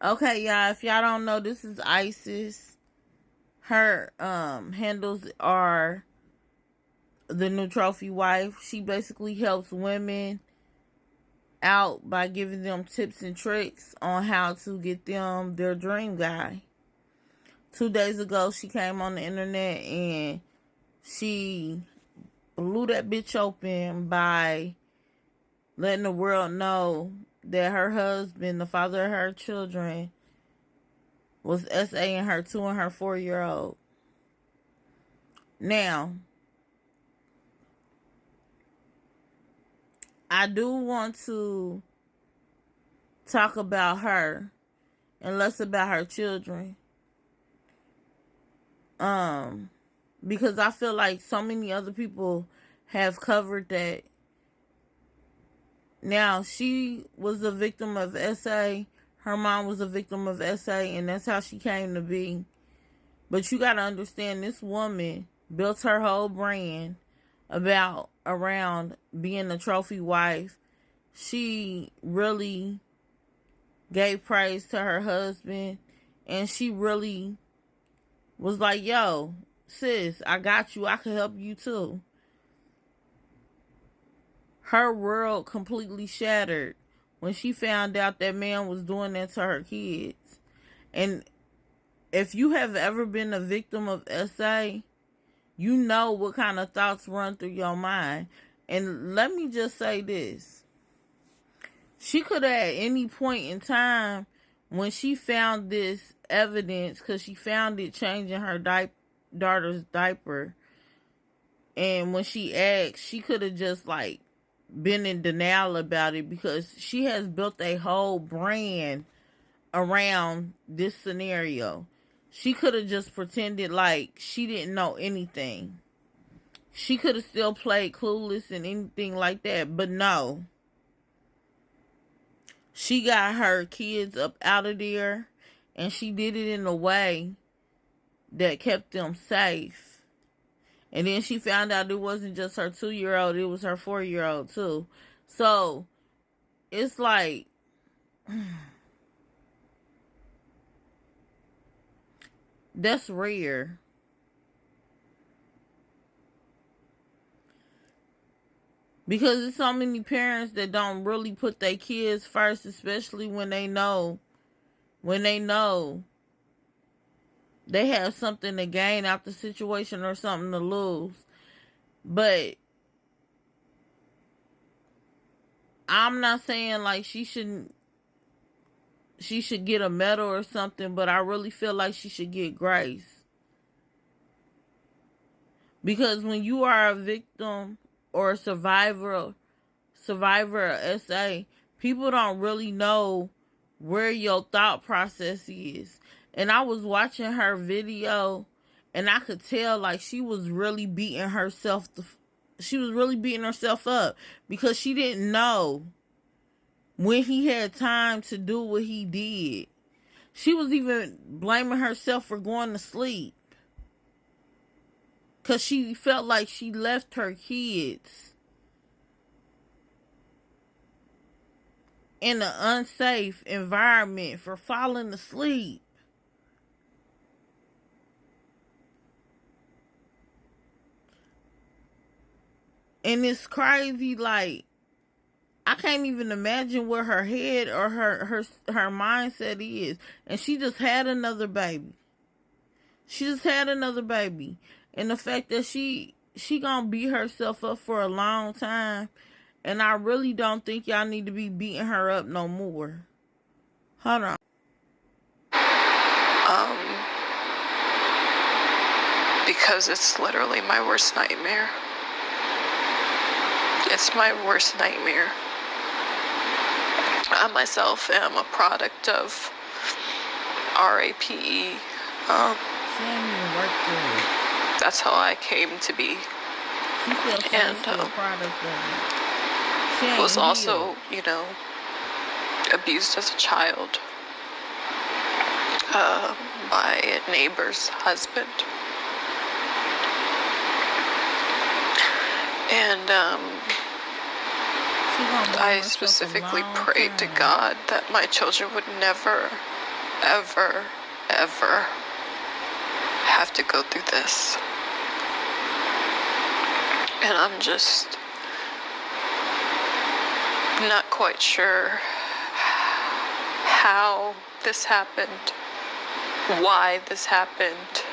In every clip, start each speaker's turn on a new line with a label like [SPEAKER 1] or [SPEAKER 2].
[SPEAKER 1] Okay, y'all, if y'all don't know, this is Isis. Her handles are the new trophy wife. She basically helps women out by giving them tips and tricks on how to get them their dream guy. 2 days ago, she came on the internet and she blew that bitch open by letting the world know that her husband, the father of her children, was SAing her 2 and her 4-year-old. Now, I do want to talk about her and less about her children. Because I feel like so many other people have covered that. Now, she was a victim of SA. Her mom was a victim of SA, and that's how she came to be. But you got to understand, this woman built her whole brand around being a trophy wife. She really gave praise to her husband, and she really was like, yo, sis, I got you. I can help you too. Her world completely shattered when she found out that man was doing that to her kids. And if you have ever been a victim of SA, you know what kind of thoughts run through your mind. And let me just say this. She could have at any point in time, when she found this evidence, because she found it changing her daughter's diaper, and when she asked, she could have just like been in denial about it, because she has built a whole brand around this scenario. She could have just pretended like she didn't know anything. She could have still played clueless and anything like that, but no. She got her kids up out of there, and she did it in a way that kept them safe. And then she found out it wasn't just her 2-year-old, it was her 4-year-old too. So it's like, that's rare. Because there's so many parents that don't really put their kids first, especially when they know they have something to gain out the situation or something to lose. But I'm not saying like she should get a medal or something, but I really feel like she should get grace. Because when you are a victim or a survivor of SA, people don't really know where your thought process is. And I was watching her video, and I could tell like she was really beating herself up, because she didn't know when he had time to do what he did. She was even blaming herself for going to sleep, because she felt like she left her kids in an unsafe environment for falling asleep. And it's crazy, like, I can't even imagine where her head or her mindset is. And she just had another baby. And the fact that she gonna beat herself up for a long time. And I really don't think y'all need to be beating her up no more. Hold on.
[SPEAKER 2] Because it's literally my worst nightmare. It's my worst nightmare. I myself am a product of RAPE. That's how I came to be. And was also, abused as a child by a neighbor's husband. And I specifically prayed to God that my children would never ever, ever have to go through this. And I'm just not quite sure how this happened, why this happened.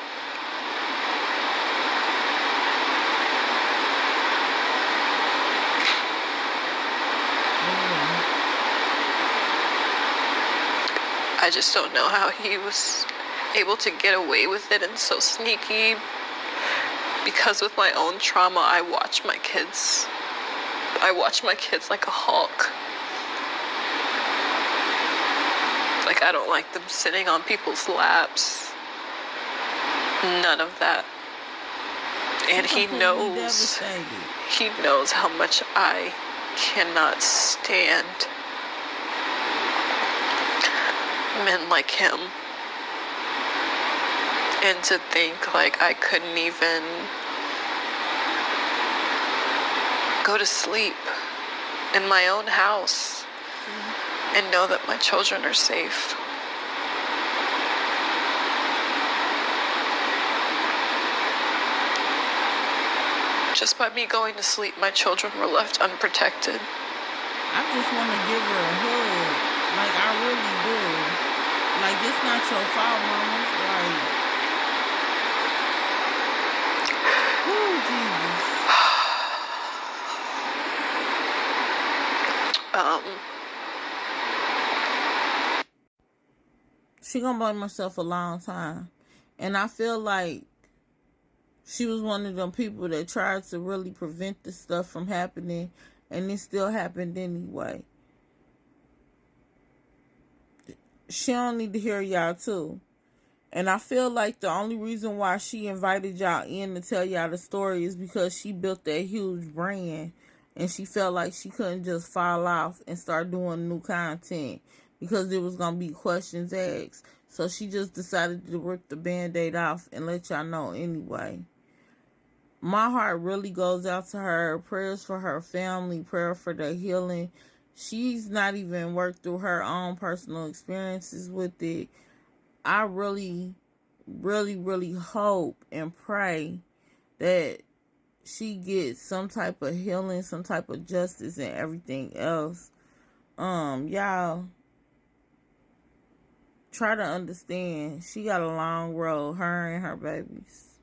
[SPEAKER 2] I just don't know how he was able to get away with it and so sneaky, because with my own trauma, I watch my kids like a hawk. Like, I don't like them sitting on people's laps. None of that. And he knows how much I cannot stand men like him. And to think, like, I couldn't even go to sleep in my own house and know that my children are safe. Just by me going to sleep, my children were left unprotected.
[SPEAKER 1] I just want to give her a hug. Like, I really do. Like, it's not your fault, mama. Like, oh, Jesus. She gonna blame herself a long time. And I feel like she was one of them people that tried to really prevent this stuff from happening, and it still happened anyway. She don't need to hear y'all too. And I feel like the only reason why she invited y'all in to tell y'all the story is because she built that huge brand, and she felt like she couldn't just fall off and start doing new content because there was gonna be questions asked. So she just decided to rip the band-aid off and let y'all know anyway. My heart really goes out to her. Prayers for her family, prayer for their healing. She's not even worked through her own personal experiences with it. I really, really, really hope and pray that she gets some type of healing, some type of justice, and everything else. Y'all try to understand. She got a long road, her and her babies.